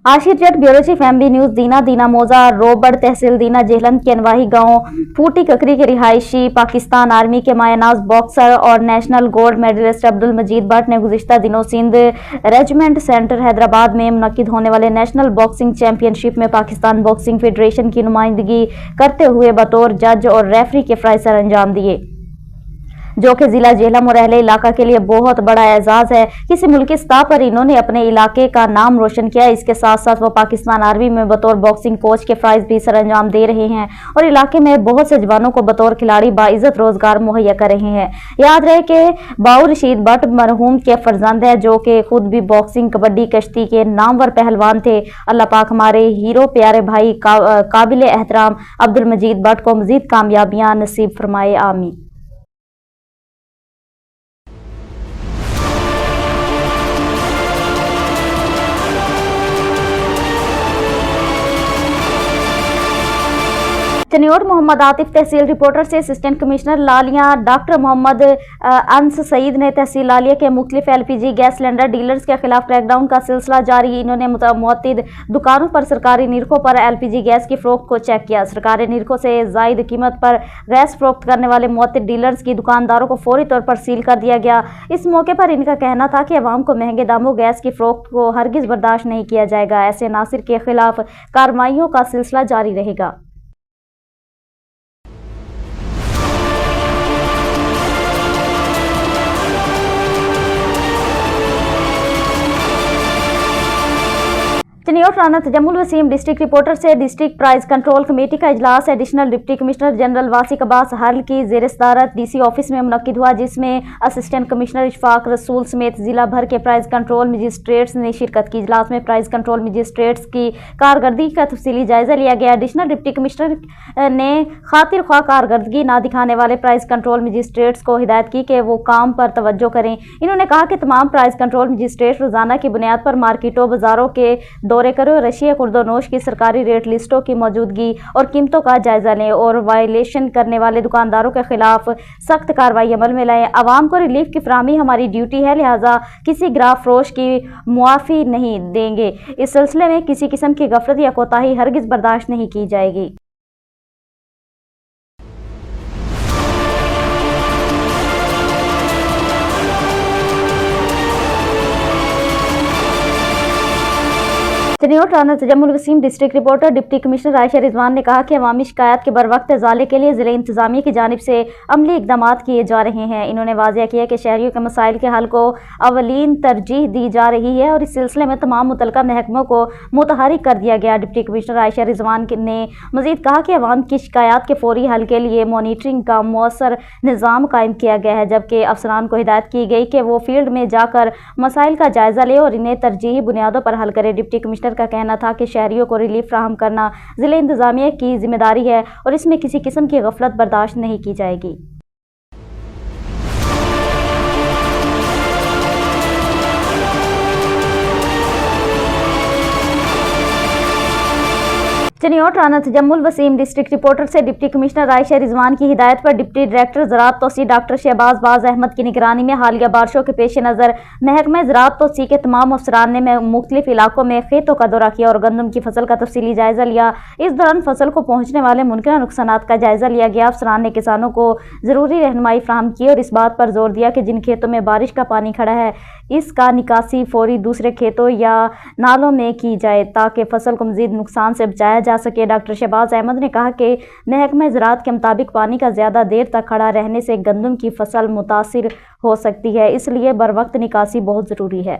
आशिर जट, bureau chief MB news, दीना मौजा, रोबड़ तहसील दीना जेहलम के अनवाही गांव फूटी ककरी के रिहायशी पाकिस्तान आर्मी के मायनाज बॉक्सर और नेशनल गोल्ड मेडलिस्ट अब्दुल मजीद भट्ट ने गुज़िश्ता दिनों सिंध रेजिमेंट सेंटर हैदराबाद में मुनक्किद होने वाले नेशनल बॉक्सिंग चैंपियनशिप में पाकिस्तान बॉक्सिंग फेडरेशन की नुमाइंदगी करते हुए बतौर जज और रेफरी के फ़राइज़ सर अंजाम दिए, जो कि जिला जेहलम और अहले इलाका के लिए बहुत बड़ा एजाज है। किसी मुल्की सतह पर इन्होंने अपने इलाके का नाम रोशन किया। इसके साथ साथ वो पाकिस्तान आर्मी में बतौर बॉक्सिंग कोच के फ़राइज़ भी सर अंजाम दे रहे हैं और इलाके में बहुत से जवानों को बतौर खिलाड़ी बाइज्जत रोजगार मुहैया कर रहे हैं। याद रहे कि बाऊ रशीद भट्ट मरहूम के फर्जंद है, जो कि खुद भी बॉक्सिंग, कबड्डी, कश्ती के नामवर पहलवान थे। अल्लाह पाक हमारे हीरो प्यारे भाई काबिल एहतराम अब्दुल मजीद भट्ट को मजीद कामयाबियां नसीब फरमाए, आमीन। चनियोट मोहम्मद आतिफ तहसील रिपोर्टर से असिस्टेंट कमिश्नर लालिया डॉक्टर मोहम्मद अंस सईद ने तहसील लालिया के मुख्तलिफ एलपीजी गैस सिलेंडर डीलर्स के खिलाफ क्रैकडाउन का सिलसिला जारी। इन्होंने मुतअद्दिद दुकानों पर सरकारी निरखों पर एलपीजी गैस की फरोख्त को चेक किया। सरकारी निरखों से जायद कीमत पर गैस फरोख्त करने वाले मुतअद्दिद डीलर्स की दुकानदारों को फौरी तौर पर सील कर दिया गया। इस मौके पर इनका कहना था कि अवाम को महंगे दामों गैस की फरोख्त को हरगिज बर्दाश्त नहीं किया जाएगा। ऐसे नासिर के खिलाफ कार्रवाइयों का सिलसिला जारी रहेगा। चनियोट राना तजम्मुल वसीम डिस्ट्रिक्ट रिपोर्टर से डिस्ट्रिक्ट प्राइज कंट्रोल कमेटी का इजलास additional deputy commissioner general वासिक Abbas hurl की ज़ेर सदारत डीसी ऑफिस में मुनक्किद हुआ, जिसमें असिस्टेंट कमिश्नर इशफाक रसूल समेत जिला भर के प्राइज कंट्रोल मजिस्ट्रेट्स ने शिरकत की। इजलास में प्राइज कंट्रोल मजिस्ट्रेट्स की कारकर्दगी का तफसीली जायजा लिया गया। एडिशनल डिप्टी कमिश्नर ने खातिर ख्वाह कारकर्दगी ना दिखाने वाले प्राइज कंट्रोल मजिस्ट्रेट्स को हिदायत की कि वो काम पर तवज्जो करें। इन्होंने कहा कि तमाम प्राइज कंट्रोल मजिस्ट्रेट रोजाना की बुनियाद पर मार्केटों, बाजारों के दौरे करो, रशिया खुर्दोनोश की सरकारी रेट लिस्टों की मौजूदगी और कीमतों का जायजा लें और वायलेशन करने वाले दुकानदारों के खिलाफ सख्त कार्रवाई अमल में लाएं। आवाम को रिलीफ की फराहमी हमारी ड्यूटी है, लिहाजा किसी ग्राफ फरोश की मुआफ़ी नहीं देंगे। इस सिलसिले में किसी किस्म की गफलत या कोताही हरगिज बर्दाश्त नहीं की जाएगी। Chiniot Rana Tajammul Waseem district reporter deputy commissioner Ayesha Rizwan ने कहा कि अवामी शिकायत के बरवक्त इजाले के लिए ज़िला इंतजामिया की जानिब से अमली इकदाम किए जा रहे हैं। इन्होंने वाज़ेह किया कि शहरियों के मसाइल के हल को अवलीन तरजीह दी जा रही है और इस सिलसिले में तमाम मुतलका महकमों को मुतहरिक कर दिया गया। डिप्टी कमिश्नर आयशा रिजवान ने मजीद कहा कि अवाम की शिकायत के फौरी हल के लिए मॉनिटरिंग का मौसर निज़ाम कायम किया गया है, जबकि अफसरान को हिदायत की गई कि वो फील्ड में जाकर मसाइल का जायजा ले और इन्हें तरजीही बुनियादों पर हल करे। डिप्टी कमिश्नर का कहना था कि शहरियों को रिलीफ फ्राहम करना जिला इंतजामिया की जिम्मेदारी है और इसमें किसी किस्म की गफलत बर्दाश्त नहीं की जाएगी। चनियोट राना तजम्मुल वसीम डिस्ट्रिक्ट रिपोर्टर से डिप्टी कमिश्नर आयशा रिजवान की हिदायत पर डिप्टी डायरेक्टर ज़राअत तोसी डॉक्टर शहबाज बाज अहमद की निगरानी में हालिया बारिशों के पेश नज़र महकमा ज़राअत तोसी के तमाम अफसरान ने मुख्तलिफ इलाकों में खेतों का दौरा किया और गंदम की फसल का तफसीली जायजा लिया। इस दौरान फसल को पहुँचने वाले मुमकिन नुकसानात का जायजा लिया गया। अफसरान ने किसानों को ज़रूरी रहनुमाई फराहम की और इस बात पर जोर दिया कि जिन खेतों में बारिश का पानी खड़ा है इसका निकासी फौरी दूसरे खेतों या नालों में की जाए ताकि फसल को मजीद नुकसान से बचाया जा सके। डॉक्टर शहबाज अहमद ने कहा कि महकमा ज़राअत के मुताबिक पानी का ज़्यादा देर तक खड़ा रहने से गंदम की फसल मुतासिर हो सकती है, इसलिए बर वक्त निकासी बहुत ज़रूरी है।